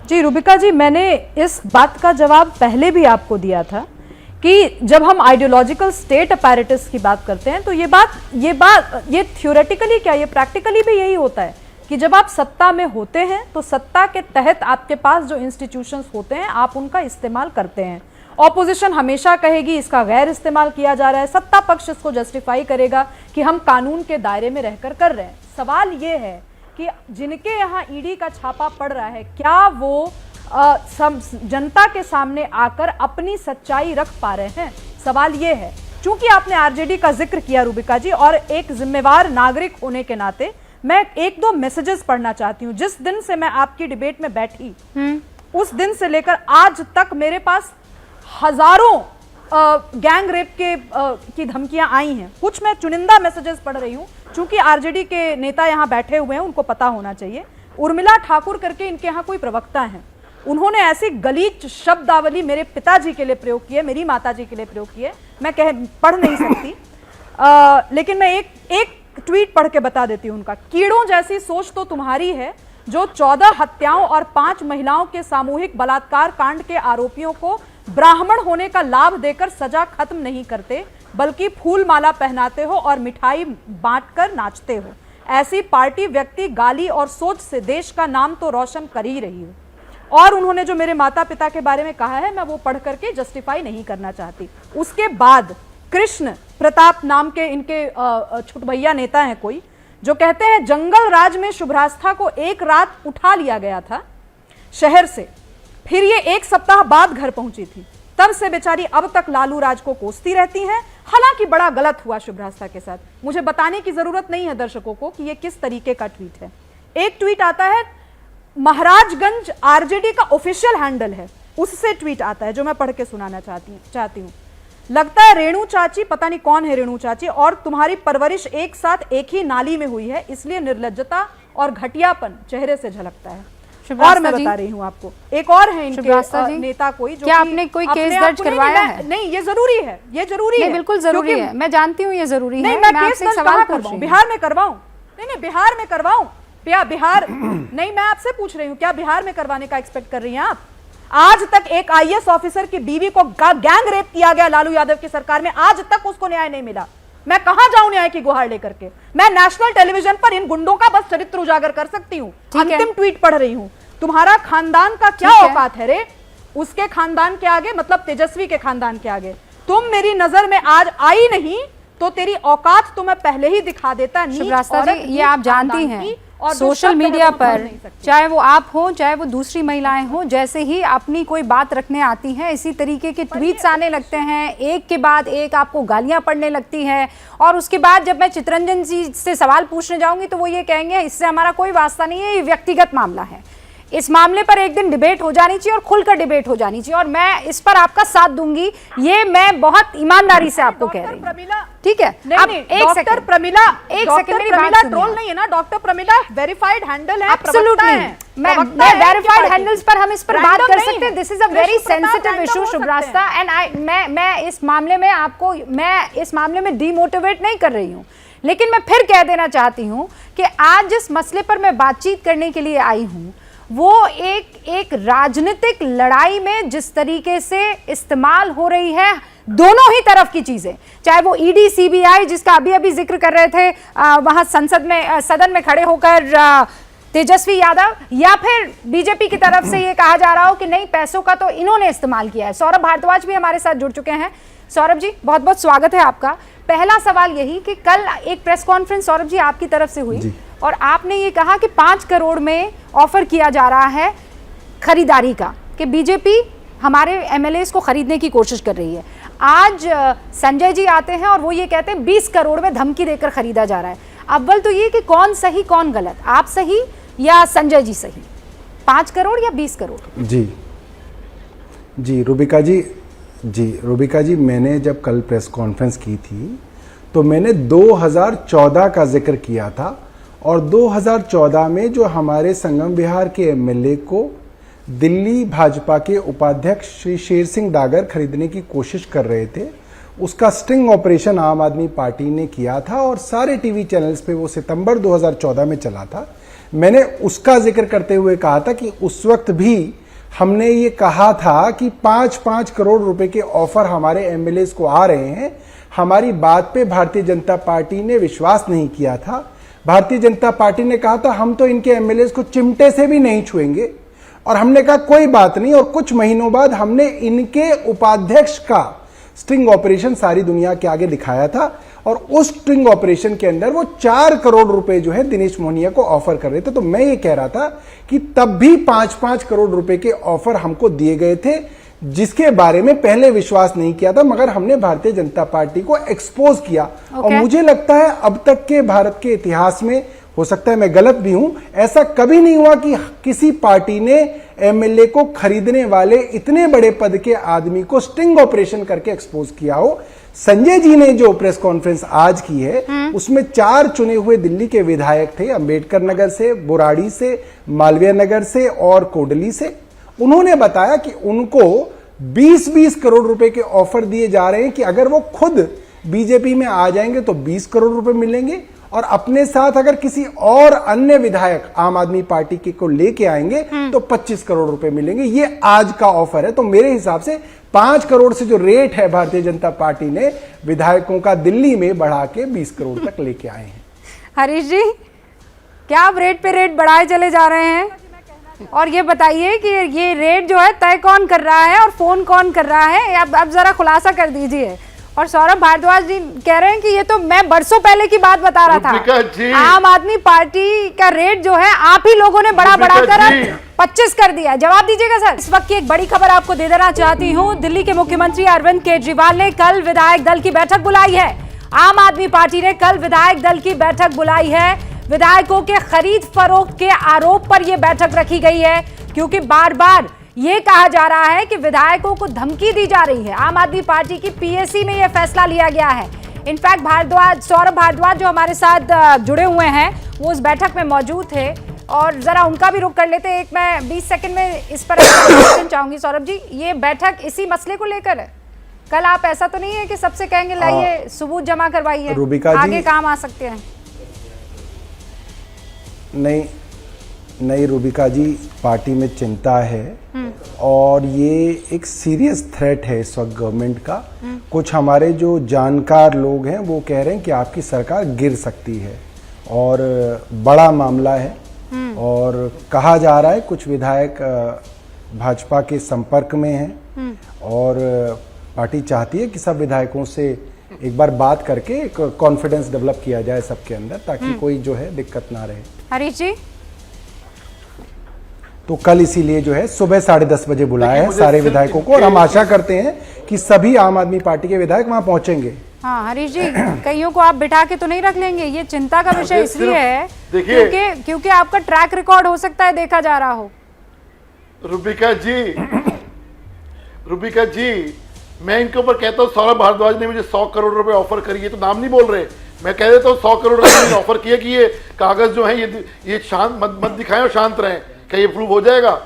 जी रुबिका जी, मैंने इस बात का जवाब पहले भी आपको दिया था कि जब हम आइडियोलॉजिकल स्टेट अपैरेटस की बात करते हैं तो ये थ्योरेटिकली क्या, ये प्रैक्टिकली भी यही होता है कि जब आप सत्ता में होते हैं तो सत्ता के तहत आपके पास जो इंस्टीट्यूशंस होते हैं आप उनका इस्तेमाल करते हैं। ऑपोजिशन हमेशा कहेगी इसका गैर इस्तेमाल किया जा रहा है, सत्ता पक्ष इसको जस्टिफाई करेगा कि हम कानून के दायरे में रहकर कर रहे हैं। सवाल ये है कि जिनके यहाँ ईडी का छापा पड़ रहा है, क्या वो जनता के सामने आकर अपनी सच्चाई रख पा रहे हैं? सवाल यह है। चूंकि आपने आरजेडी का जिक्र किया रुबिका जी, और एक जिम्मेवार नागरिक होने के नाते मैं 1-2 मैसेजेस पढ़ना चाहती हूं। जिस दिन से मैं आपकी डिबेट में बैठी उस दिन से लेकर आज तक मेरे पास हजारों गैंग रेप की धमकियां आई हैं। कुछ मैं चुनिंदा मैसेजेस पढ़ रही हूं, चूंकि आरजेडी के नेता यहां बैठे हुए हैं, उनको पता होना चाहिए। उर्मिला ठाकुर करके इनके यहाँ कोई प्रवक्ता हैं, उन्होंने ऐसी गलीच शब्दावली मेरे पिताजी के लिए प्रयोग की है, मेरी माताजी के लिए प्रयोग की है, मैं पढ़ नहीं सकती, लेकिन मैं एक ट्वीट पढ़ के बता देती हूं उनका। कीड़ों जैसी सोच तो तुम्हारी है जो 14 हत्याओं और 5 महिलाओं के सामूहिक बलात्कार कांड के आरोपियों को ब्राह्मण होने का लाभ देकर सजा खत्म नहीं करते, बल्कि फूल माला पहनाते हो और मिठाई बांटकर नाचते हो। ऐसी पार्टी, व्यक्ति, गाली और सोच से देश का नाम तो रोशन कर ही रही हो। और उन्होंने जो मेरे माता पिता के बारे में कहा है, मैं वो पढ़ करके जस्टिफाई नहीं करना चाहती। उसके बाद कृष्ण प्रताप नाम के इनके छुटभैया नेता हैं कोई, जो कहते हैं जंगल राज में शुभ्रास्था को एक रात उठा लिया गया था शहर से, फिर ये 1 सप्ताह बाद घर पहुंची थी, तब से बेचारी अब तक लालू राज को कोसती रहती हैं। हालांकि बड़ा गलत हुआ शुभ्रास्था के साथ, मुझे बताने की जरूरत नहीं है दर्शकों को कि ये किस तरीके का ट्वीट है। एक ट्वीट आता है, महाराजगंज आरजेडी का ऑफिशियल हैंडल है, उससे ट्वीट आता है जो मैं पढ़ के सुनाना चाहती हूँ। लगता है रेणु चाची, पता नहीं कौन है रेणु चाची, और तुम्हारी परवरिश एक साथ एक ही नाली में हुई है, इसलिए निर्लज्जता और घटियापन चेहरे से झलकता है। और मैं बता रही हूँ आपको, एक और है इनके नेता कोई, जो क्या आपने कोई केस दर्ज करवाया है? नहीं, ये जरूरी है, ये जरूरी है, बिल्कुल जरूरी है, मैं जानती हूँ ये जरूरी है। मैं केस दर्ज कहाँ करवाऊं? बिहार में करवाऊं? नहीं, बिहार में करवाऊं? बिहार नहीं, मैं आपसे पूछ रही हूँ, क्या बिहार में करवाने का एक्सपेक्ट कर रही हैं आप? आज तक एक आईएएस ऑफिसर की बीवी को गैंग रेप किया गया लालू यादव की सरकार में, आज तक उसको न्याय नहीं मिला। मैं कहां जाऊं न्याय की गुहार लेकर के? मैं नेशनल टेलीविजन पर इन गुंडों का बस चरित्र उजागर कर सकती हूं। अंतिम ट्वीट पढ़ रही हूं, तुम्हारा खानदान का क्या औकात है रे उसके खानदान के आगे, मतलब तेजस्वी के खानदान के आगे? तुम मेरी नजर में आज आई नहीं तो तेरी औकात तो मैं पहले ही दिखा देता। शुभ्रास्ता जी, ये आप जानती हैं सोशल मीडिया पर, चाहे वो आप हो चाहे वो दूसरी महिलाएं हो, जैसे ही अपनी कोई बात रखने आती हैं इसी तरीके के ट्वीट्स आने लगते हैं, एक के बाद एक आपको गालियां पड़ने लगती हैं। और उसके बाद जब मैं चितरंजन जी से सवाल पूछने जाऊंगी तो वो ये कहेंगे इससे हमारा कोई वास्ता नहीं है, ये व्यक्तिगत मामला है। इस मामले पर एक दिन डिबेट हो जानी चाहिए और खुलकर डिबेट हो जानी चाहिए, और मैं इस पर आपका साथ दूंगी, ये मैं बहुत ईमानदारी से आपको कह रही हूं। ठीक है, अब एक सेकंड प्रमिला, मेरी बात सुनिए। ट्रोल नहीं है ना, डॉक्टर प्रमिला वेरीफाइड हैंडल है, एब्सोल्युटली। मैं वेरीफाइड हैंडल्स पर हम इस पर बात कर सकते हैं। This is a very sensitive issue Shubhrastha, and मैं इस मामले में आपको, मैं इस मामले में डीमोटिवेट नहीं कर रही हूँ, लेकिन मैं फिर कह देना चाहती हूँ कि आज जिस मसले पर मैं बातचीत करने के लिए आई हूँ वो एक राजनीतिक लड़ाई में जिस तरीके से इस्तेमाल हो रही है दोनों ही तरफ की चीजें, चाहे वो ईडी सीबीआई जिसका अभी अभी जिक्र कर रहे थे वहां संसद में, सदन में खड़े होकर तेजस्वी यादव, या फिर बीजेपी की तरफ से ये कहा जा रहा हो कि नहीं पैसों का तो इन्होंने इस्तेमाल किया है। सौरभ भारद्वाज भी हमारे साथ जुड़ चुके हैं। सौरभ जी, बहुत बहुत स्वागत है आपका। पहला सवाल यही कि कल एक प्रेस कॉन्फ्रेंस सौरभ जी आपकी तरफ से हुई और आपने ये कहा कि 5 करोड़ में ऑफर किया जा रहा है खरीदारी का, कि बीजेपी हमारे एमएलएस को खरीदने की कोशिश कर रही है। आज संजय जी आते हैं और वो ये कहते हैं 20 करोड़ में धमकी देकर खरीदा जा रहा है। अव्वल तो ये कि कौन सही कौन गलत, आप सही या संजय जी सही? 5 करोड़ या 20 करोड़? जी रूबिका जी, मैंने जब कल प्रेस कॉन्फ्रेंस की थी तो मैंने 2014 का जिक्र किया था, और 2014 में जो हमारे संगम विहार के एमएलए को दिल्ली भाजपा के उपाध्यक्ष श्री शेर सिंह डागर खरीदने की कोशिश कर रहे थे, उसका स्टिंग ऑपरेशन आम आदमी पार्टी ने किया था और सारे टीवी चैनल्स पे वो सितंबर 2014 में चला था। मैंने उसका जिक्र करते हुए कहा था कि उस वक्त भी हमने ये कहा था कि 5-5 करोड़ रुपए के ऑफर हमारे एमएलए को आ रहे हैं। हमारी बात पे भारतीय जनता पार्टी ने विश्वास नहीं किया था। भारतीय जनता पार्टी ने कहा था हम तो इनके एमएलए को चिमटे से भी नहीं छुएंगे, और हमने कहा कोई बात नहीं। और कुछ महीनों बाद हमने इनके उपाध्यक्ष का स्टिंग ऑपरेशन सारी दुनिया के आगे दिखाया था, और उस स्टिंग ऑपरेशन के अंदर वो 4 करोड़ रुपए जो है दिनेश मोहनिया को ऑफर कर रहे थे। तो मैं ये कह रहा था कि तब भी 5-5 करोड़ रुपए के ऑफर हमको दिए गए थे, जिसके बारे में पहले विश्वास नहीं किया था, मगर हमने भारतीय जनता पार्टी को एक्सपोज किया। और मुझे लगता है अब तक के भारत के इतिहास में हो सकता है मैं गलत भी हूं, ऐसा कभी नहीं हुआ कि किसी पार्टी ने एमएलए को खरीदने वाले इतने बड़े पद के आदमी को स्टिंग ऑपरेशन करके एक्सपोज किया हो। संजय जी ने जो प्रेस कॉन्फ्रेंस आज की है उसमें 4 चुने हुए दिल्ली के विधायक थे, अंबेडकर नगर से, बुराड़ी से, मालवीय नगर से और कोडली से। उन्होंने बताया कि उनको 20-20 करोड़ रुपए के ऑफर दिए जा रहे हैं कि अगर वो खुद बीजेपी में आ जाएंगे तो 20 करोड़ रुपए मिलेंगे, और अपने साथ अगर किसी और अन्य विधायक आम आदमी पार्टी के को लेके आएंगे तो 25 करोड़ रुपए मिलेंगे। ये आज का ऑफर है। तो मेरे हिसाब से 5 करोड़ से जो रेट है भारतीय जनता पार्टी ने विधायकों का दिल्ली में बढ़ा के 20 करोड़ तक लेके आए हैं। हरीश जी, क्या आप रेट पे रेट बढ़ाए चले जा रहे हैं? और ये बताइए कि ये रेट जो है तय कौन कर रहा है और फोन कौन कर रहा है? अब जरा खुलासा कर दीजिए। और सौरभ भारद्वाज जी कह रहे हैं कि ये तो मैं बरसों पहले की बात बता रहा था, आम आदमी पार्टी का रेट जो है आप ही लोगों ने बढ़ाकर 25 कर दिया। जवाब दीजिएगा सर। इस वक्त की एक बड़ी खबर आपको दे देना चाहती हूँ। दिल्ली के मुख्यमंत्री अरविंद केजरीवाल ने कल विधायक दल की बैठक बुलाई है। आम आदमी पार्टी ने कल विधायक दल की बैठक बुलाई है। विधायकों के खरीद फरोख्त के आरोप पर यह बैठक रखी गई है, क्योंकि बार बार ये कहा जा रहा है कि विधायकों को धमकी दी जा रही है। आम आदमी पार्टी की पीएसी में यह फैसला लिया गया है। इनफैक्ट सौरभ भारद्वाज जो हमारे साथ जुड़े हुए हैं वो उस बैठक में मौजूद थे, और जरा उनका भी रुख कर लेते हैं। मैं 20 सेकंड में इस पर क्वेश्चन चाहूंगी। सौरभ जी, ये बैठक इसी मसले को लेकर है? कल आप ऐसा तो नहीं है कि सबसे कहेंगे लाइए सबूत जमा करवाइए, आगे काम आ सकते हैं? नहीं रूबिका जी, पार्टी में चिंता है और ये एक सीरियस थ्रेट है इस वक्त गवर्नमेंट का। कुछ हमारे जो जानकार लोग हैं वो कह रहे हैं कि आपकी सरकार गिर सकती है, और बड़ा मामला है। और कहा जा रहा है कुछ विधायक भाजपा के संपर्क में हैं, और पार्टी चाहती है कि सब विधायकों से एक बार बात करके एक कॉन्फिडेंस डेवलप किया जाए सबके अंदर, ताकि कोई जो है दिक्कत ना रहे। हरीश जी, तो कल इसीलिए जो है सुबह 10:30 बजे बुलाया है सारे विधायकों को, और हम आशा करते हैं कि सभी आम आदमी पार्टी के विधायक वहां पहुंचेंगे। हाँ हरीश जी, कईयों को आप बिठा के तो नहीं रख लेंगे? ये चिंता का विषय इसलिए है क्योंकि आपका ट्रैक रिकॉर्ड हो सकता है देखा जा रहा हो। रूबिका जी, मैं इनके ऊपर कहता हूँ सौरभ भारद्वाज ने मुझे 100 करोड़ रुपए ऑफर करी है, तो नाम नहीं बोल रहे। मैं कह देता हूँ 100 करोड़ रुपए ऑफर किया कि ये कागज जो है ये शांत मत दिखाएं और शांत रहें। क्या ये प्रूव हो जाएगा?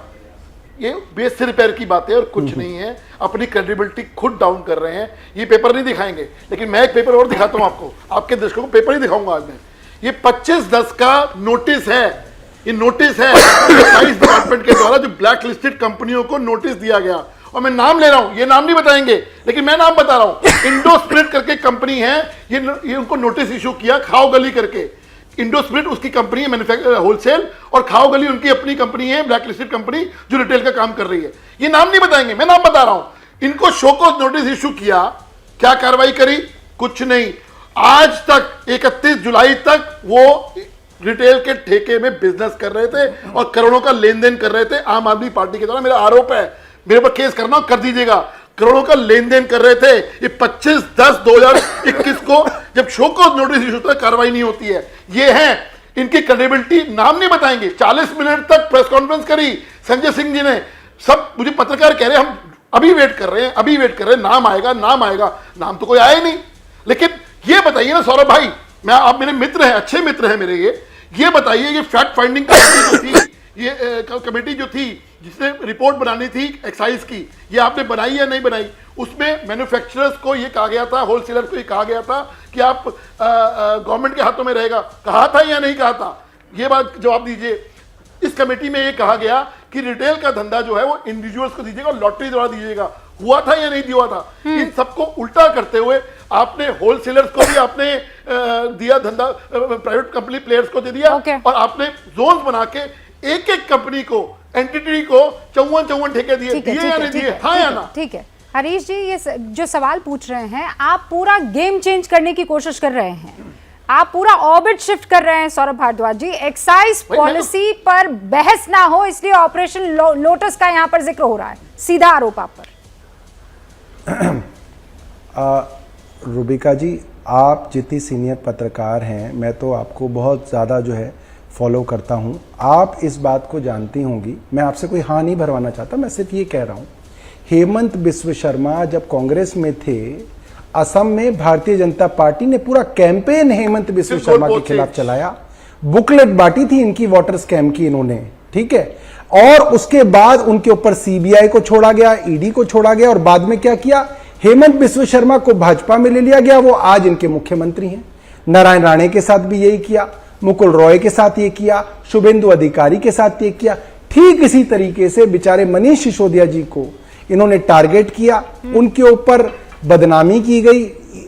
ये बेस से रिपेयर की बात है और कुछ नहीं है। अपनी क्रेडिबिलिटी खुद डाउन कर रहे हैं। ये पेपर नहीं दिखाएंगे, लेकिन मैं एक पेपर और दिखाता हूं आपको, आपके दर्शकों को पेपर ही दिखाऊंगा आज मैं। ये 25/10 का नोटिस है। ये नोटिस है एक्साइज डिपार्टमेंट के द्वारा जो ब्लैक लिस्टेड कंपनियों को नोटिस दिया गया, और मैं नाम ले रहा हूं। ये नाम नहीं बताएंगे, लेकिन मैं नाम बता रहा हूं। इंडोस्प्रिट करके कंपनी है, ये उनको नोटिस इशू किया खाओ गली करके। इंडोस्प्रिट उसकी कंपनी है मैन्युफैक्चर होलसेल, और खाओ गली उनकी अपनी कंपनी है, ब्लैक लिस्टेड कंपनी जो रिटेल का काम कर रही है। ये नाम नहीं बताएंगे, मैं नाम बता रहा हूं। इनको शो कॉज नोटिस इशू किया, क्या कार्रवाई करी? कुछ नहीं। आज तक 31 जुलाई तक वो रिटेल के ठेके में बिजनेस कर रहे थे और करोड़ों का लेन देन कर रहे थे आम आदमी पार्टी के द्वारा। मेरा आरोप है, मेरे पर केस करना कर दीजिएगा। करोड़ों का लेन देन कर रहे थे। ये 25/10/2021 को जब शो कॉज नोटिस इशू होता है कार्रवाई नहीं होती है। ये है इनकी क्रेडिबिलिटी। नाम नहीं बताएंगे। 40 मिनट तक प्रेस कॉन्फ्रेंस करी संजय सिंह जी ने। सब मुझे पत्रकार कह रहे हैं हम अभी वेट कर रहे हैं, अभी वेट कर रहे हैं, नाम आएगा, नाम आएगा। नाम तो कोई आया ही नहीं। लेकिन ये बताइए ना सौरभ भाई, मैं आप मेरे मित्र हैं, अच्छे मित्र हैं मेरे, ये बताइए ये फैक्ट फाइंडिंग कमेटी जो थी, ये कमेटी जो थी जिसने रिपोर्ट बनानी थी एक्साइज की, ये आपने बनाई या नहीं बनाई? उसमें मैन्युफैक्चरर्स को ये कहा गया था, होलसेलर को ये कहा गया था कि आप गवर्नमेंट के हाथों में रहेगा। कहा था या नहीं कहा था? ये बात जवाब दीजिए। इस कमेटी में ये कहा गया कि रिटेल का धंधा जो है वो इंडिविजुअल्स को दीजिएगा, लॉटरी द्वारा दीजिएगा। हुआ था या नहीं हुआ था? इन सबको उल्टा करते हुए आपने होलसेलर्स को भी आपने दिया धंधा, प्राइवेट कंपनी प्लेयर्स को दे दिया, और आपने जोन्स बना के एक एक कंपनी को, एंटिटी को 54 ठेके दिए या नहीं दिए? हाँ या ना? ठीक है हरीश जी, ये जो सवाल पूछ रहे हैं आप पूरा गेम चेंज करने की कोशिश कर रहे हैं, आप पूरा ऑर्बिट शिफ्ट कर रहे हैं सौरभ भारद्वाज जी। एक्साइज पॉलिसी पर बहस ना हो इसलिए ऑपरेशन लोटस का यहां पर जिक्र हो रहा है, सीधा आरोप आप पर। रूबिका जी, आप जितनी सीनियर पत्रकार हैं, मैं तो आपको बहुत ज़्यादा जो है फॉलो करता हूं, आप इस बात को जानती होंगी। मैं आपसे कोई हाँ नहीं भरवाना चाहता, मैं सिर्फ ये कह रहा हूं, हेमंत बिस्व शर्मा जब कांग्रेस में थे, असम में भारतीय जनता पार्टी ने पूरा कैंपेन हेमंत बिस्व शर्मा के खिलाफ चलाया, बुकलेट बांटी थी इनकी वाटर स्कैम की इन्होंने, ठीक है। और उसके बाद उनके ऊपर सीबीआई को छोड़ा गया, ईडी को छोड़ा गया, और बाद में क्या किया, हेमंत बिस्व शर्मा को भाजपा में ले लिया गया, वो आज इनके मुख्यमंत्री हैं। नारायण राणे के साथ भी यही किया, मुकुल रॉय के साथ ये किया, शुभेंदु अधिकारी के साथ ये किया। ठीक इसी तरीके से बेचारे मनीष सिसोदिया जी को इन्होंने टारगेट किया, उनके ऊपर बदनामी की गई,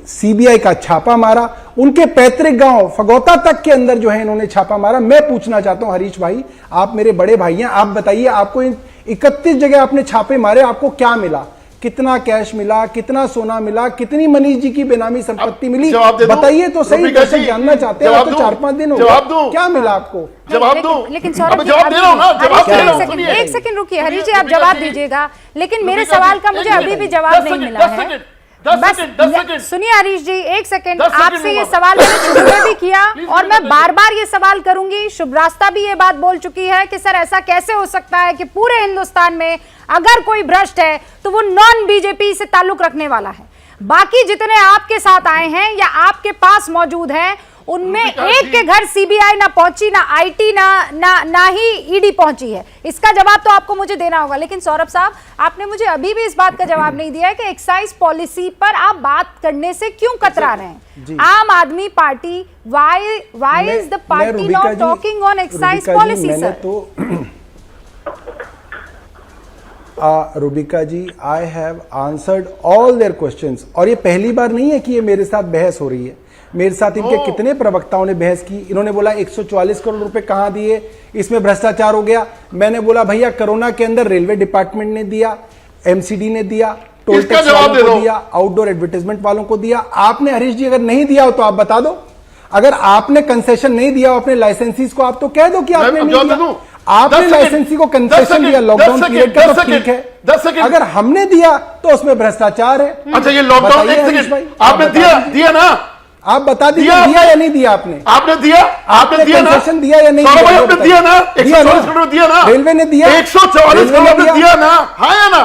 सीबीआई का छापा मारा, उनके पैतृक गांव फगौता तक के अंदर जो है इन्होंने छापा मारा। मैं पूछना चाहता हूं हरीश भाई, आप मेरे बड़े भाई हैं, आप बताइए, आपको 31 जगह आपने छापे मारे, आपको क्या मिला? कितना कैश मिला, कितना सोना मिला, कितनी मनीष जी की बेनामी संपत्ति मिली? बताइए तो सही, दर्शक जानना चाहते हैं। तो 4-5 दिन हो गए, क्या मिला आपको? जवाब दो। लेकिन सौरभ जी, जवाब दे रहा हूं ना, जवाब दे रहा हूं। एक सेकंड रुकिए हरीश जी, आप जवाब दीजिएगा, लेकिन मेरे सवाल का मुझे अभी भी जवाब नहीं मिला है। बस सुनिए हरीश जी, एक सेकंड, आपसे ये सवाल मैंने शुरू में भी किया और मैं बार बार ये सवाल करूंगी। शुभ रास्ता भी ये बात बोल चुकी है कि सर ऐसा कैसे हो सकता है कि पूरे हिंदुस्तान में अगर कोई भ्रष्ट है तो वो नॉन बीजेपी से ताल्लुक रखने वाला है। बाकी जितने आपके साथ आए हैं या आपके पास मौजूद हैं, उनमें एक के घर सीबीआई ना पहुंची, ना आईटी, ना ही ईडी पहुंची है। इसका जवाब तो आपको मुझे देना होगा। लेकिन सौरभ साहब, आपने मुझे अभी भी इस बात का जवाब नहीं दिया है कि एक्साइज पॉलिसी पर आप बात करने से क्यों कतरा रहे हैं? Aam Aadmi Party, why is the party not talking on excise policy? Sir तो Rubika ji, I have answered all their questions, और ये पहली बार नहीं है कि ये मेरे साथ बहस हो रही है। मेरे साथ इनके कितने प्रवक्ताओं ने बहस की, इन्होंने बोला 144 करोड़ रुपए कहां दिए, इसमें भ्रष्टाचार हो गया। मैंने बोला भैया कोरोना के अंदर रेलवे डिपार्टमेंट ने दिया, एमसीडी ने दिया, टोल टैक्स वालों को दिया, आउटडोर एडवर्टाइजमेंट वालों को दिया। आपने हरीश जी अगर नहीं दिया हो तो आप बता दो। अगर आपने कंसेशन नहीं दिया अपने लाइसेंसीज को, आप तो कह दो कि आपने नहीं दिया। आपने लाइसेंसी को कंसेशन दिया लॉकडाउन पीरियड का, तो ठीक है। 10 सेकंड अगर हमने दिया तो उसमें भ्रष्टाचार है। अच्छा, ये लॉकडाउन, एक सेकंड, आपने दिया ना? आप बता दीजिए, दिया या नहीं दिया आपने? आपने दिया दिया ना? कंसेशन दिया या नहीं दिया? आपने दिया ना? 144 करोड़ दिया ना? रेलवे ने दिया 144 करोड़ दिया ना? हाँ या ना?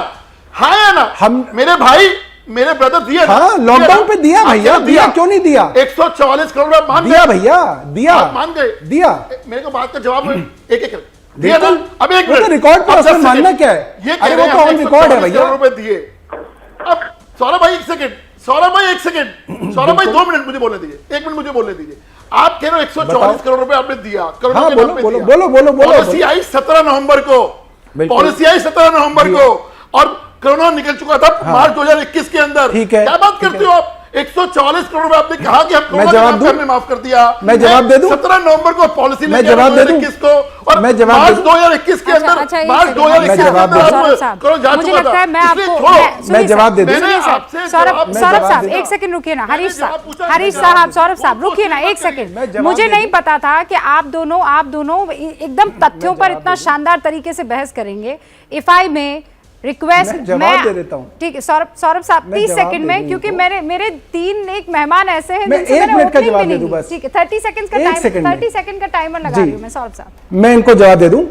हाँ या ना? हम मेरे भाई, मेरे ब्रदर दिया ना? हाँ, लॉकडाउन पे दिया भैया, दिया क्यों नहीं दिया? 144 करोड़ आप मान दिया भैया, दिया, मान गए, दिया। मेरे को बात का जवाब एक दिया ना? अब एक मिनट, रिकॉर्ड पर उसमें मानना क्या है? ये अरे वो तो ऑन रिकॉर्ड है भैया। रुपए दिए। अब सौरभ भाई एक सेकंड, सौरभ भाई 2 मिनट मुझे बोलने दीजिए, 1 मिनट मुझे बोलने दीजिए। आप कह रहे हो 144 करोड़ रुपए आपने दिया, हाँ, बोलो। पॉलिसी आई 17 नवंबर को, पॉलिसी आई 17 नवंबर को, और कोरोना निकल चुका था मार्च 2021 के अंदर। ठीक है, क्या बात करते हो आप? 144 करोड़ रुपए आपने कहा कि हम कोरोना माफ कर दिया। मैं जवाब दे दूं? 17 नवंबर को पॉलिसी, मैं जवाब दे दूं किसको? और मैं जवाब मार्च 2021 के अंदर, मार्च 2021 के अंदर मुझे लगता है मैं जवाब दे दूं। सौरभ साहब एक सेकंड रुकिए ना। हरीश साहब, सौरभ साहब रुकिए ना एक सेकंड। मुझे नहीं पता था कि आप दोनों एकदम तथ्यों पर इतना शानदार तरीके से बहस करेंगे। इफ आई में रिक्वेस्ट, जवाब दे देता हूं। ठीक है सौरभ साहब, 30 सेकंड में, क्योंकि मेरे 3 एक मेहमान ऐसे हैं जिनसे मैंने 1 मिनट का जवाब दे दूं बस। ठीक है, 30 सेकंड का टाइम, 30 सेकंड का टाइमर लगा रही हूं मैं। सौरभ साहब, मैं इनको जवाब दे दूं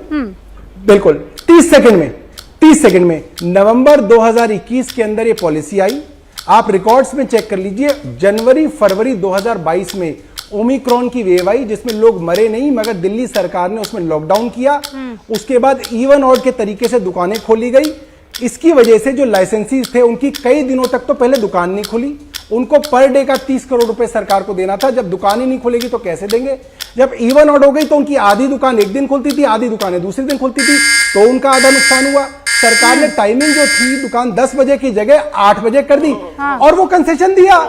बिल्कुल 30 सेकंड में। नवंबर 2021 के अंदर ये पॉलिसी आई, आप रिकॉर्ड्स में चेक कर लीजिए। जनवरी फरवरी 2022 में ओमिक्रॉन की वेव आई, जिसमें लोग मरे नहीं, मगर दिल्ली सरकार ने उसमें लॉकडाउन किया। उसके बाद इवन ऑड के तरीके से दुकानें खोली गई। इसकी वजह से जो लाइसेंसी थे उनकी कई दिनों तक तो पहले दुकान नहीं खुली, उनको पर डे का 30 करोड़ रुपए सरकार को देना था। जब दुकान ही नहीं खुलेगी तो कैसे देंगे? जब इवन ऑड हो गई तो उनकी आधी दुकान एक दिन खुलती थी, आधी दुकानें दूसरे दिन खुलती थी, तो उनका आधा नुकसान हुआ। सरकार ने टाइमिंग जो थी दुकान 10 बजे की जगह 8 बजे कर दी, और वो कंसेशन दिया।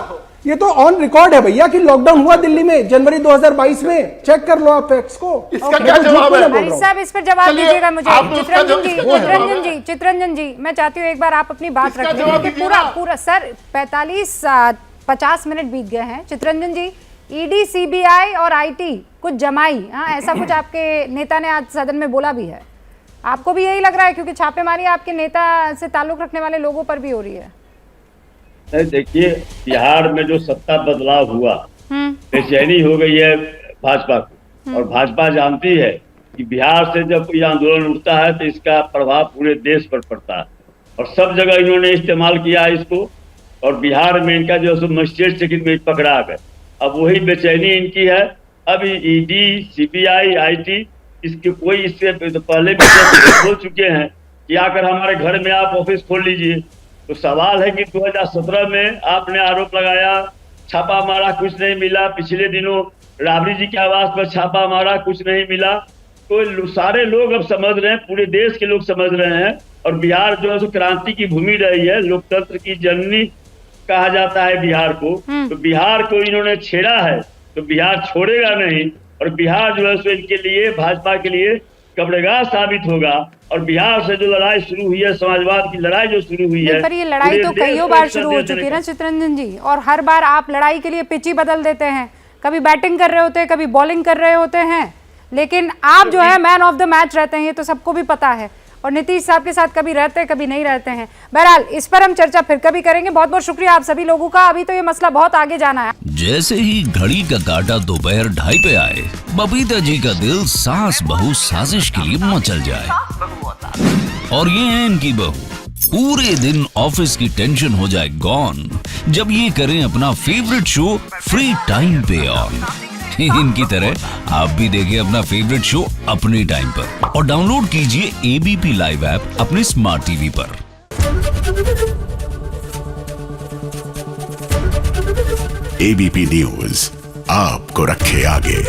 ये तो ऑन रिकॉर्ड है भैया कि लॉकडाउन हुआ दिल्ली में जनवरी 2022 में। चेक कर लो आप फैक्ट्स को। इसका क्या जवाब है? हरीश साहब इस पर जवाब दीजिएगा मुझे। चित्ररंजन जी, मैं चाहती हूँ एक बार आप अपनी बात रखें। पूरा सर 50 मिनट बीत गए हैं। चित्ररंजन जी, ईडी, सीबीआई और आईटी कुछ जमाई, हाँ ऐसा कुछ आपके नेता ने आज सदन में बोला भी है। आपको भी यही लग रहा है? क्योंकि छापेमारी आपके नेता से ताल्लुक रखने वाले लोगों पर भी हो रही है। देखिए, बिहार में जो सत्ता बदलाव हुआ, बेचैनी हो गई है भाजपा को, और भाजपा जानती है कि बिहार से जब कोई आंदोलन उठता है तो इसका प्रभाव पूरे देश पर पड़ता है, और सब जगह इन्होंने इस्तेमाल किया है इसको, और बिहार में इनका जो है मजिस्ट्रेट चेकिंग में पकड़ा गए। अब वही बेचैनी इनकी है। अब ईडी, सीबीआई, आईटी, इसके कोई इससे पहले भी बोल चुके हैं कि आकर हमारे घर में आप ऑफिस खोल लीजिए। तो सवाल है कि 2017 में आपने आरोप लगाया, छापा मारा, कुछ नहीं मिला। पिछले दिनों राबड़ी जी के आवास पर छापा मारा, कुछ नहीं मिला। तो सारे लोग अब समझ रहे हैं, पूरे देश के लोग समझ रहे हैं, और बिहार जो है सो क्रांति की भूमि रही है, लोकतंत्र की जननी कहा जाता है बिहार को। तो बिहार को इन्होंने छेड़ा है तो बिहार छोड़ेगा नहीं, और बिहार जो है सो इनके लिए, भाजपा के लिए कब्रगाह साबित होगा। और बिहार से जो लड़ाई शुरू हुई है, समाजवाद की लड़ाई जो शुरू हुई है, पर ये लड़ाई तो कईयों बार शुरू हो चुकी है ना चित्ररंजन जी, और हर बार आप लड़ाई के लिए पिच ही बदल देते हैं। कभी बैटिंग कर रहे होते हैं, कभी बॉलिंग कर रहे होते हैं, लेकिन आप जो है मैन ऑफ द मैच रहते हैं, ये तो सबको भी पता है। और नीतीश साहब के साथ कभी रहते हैं, कभी नहीं रहते हैं। बहरहाल इस पर हम चर्चा फिर कभी करेंगे। बहुत बहुत शुक्रिया आप सभी लोगों का। अभी तो ये मसला बहुत आगे जाना है। जैसे ही घड़ी का काटा दोपहर 2:30 पे आए, बबीता जी का दिल सास बहू साजिश के लिए मचल जाए। और ये है इनकी बहू, पूरे दिन ऑफिस की टेंशन हो जाए गॉन जब ये करें अपना फेवरेट शो फ्री टाइम पे ऑन। इनकी तरह आप भी देखें अपना फेवरेट शो अपने टाइम पर, और डाउनलोड कीजिए एबीपी लाइव ऐप अपने स्मार्ट टीवी पर। एबीपी न्यूज आपको रखे आगे।